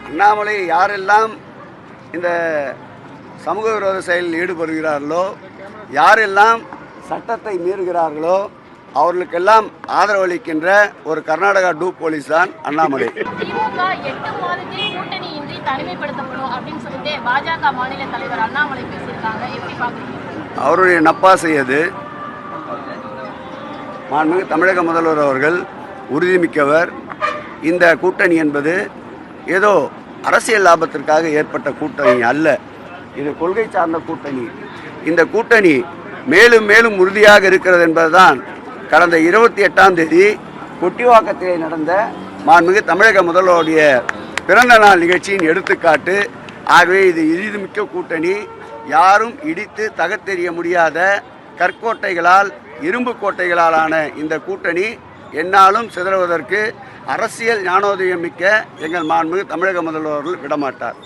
அண்ணாமலை யாரெல்லாம் இந்த சமூக விரோத செயலில் ஈடுபடுகிறார்களோ, யாரெல்லாம் சட்டத்தை மீறுகிறார்களோ அவர்களுக்கெல்லாம் ஆதரவளிக்கின்ற ஒரு கர்நாடகா டூப் போலீஸ் தான் அண்ணாமலை. திமுக 8 மாதத்தில் கூட்டணியின்றி தனிமைப்படுத்தப்படும் அப்படின்னு சொல்லிட்டு பாஜக மாநில தலைவர் அண்ணாமலை பேசியிருக்காங்க. எப்படி பார்க்குறீங்க? அவருடைய நப்பாசை அது. மாண்புமிகு தமிழக முதல்வர் அவர்கள் உறுதிமிக்கவர். இந்த கூட்டணி என்பது ஏதோ அரசியல் லாபத்திற்காக ஏற்பட்ட கூட்டணி அல்ல, இது கொள்கை சார்ந்த கூட்டணி. இந்த கூட்டணி மேலும் மேலும் உறுதியாக இருக்கிறது என்பதுதான் கடந்த 28ஆம் தேதி கொட்டிவாக்கத்திலே நடந்த மாண்புமிகு தமிழக முதல்வருடைய பிறந்த நாள் நிகழ்ச்சியின் எடுத்துக்காட்டு. ஆகவே இது இறுதிமிக்க கூட்டணி. யாரும் இடித்து தகர்த்தெறிய முடியாத கற்கோட்டைகளால், இரும்பு கோட்டைகளாலான இந்த கூட்டணி என்னாலும் சிதறுவதற்கு அரசியல் ஞானோதயம் மிக்க எங்கள் மாண்புமிகு தமிழக முதல்வர்கள் விடமாட்டார்.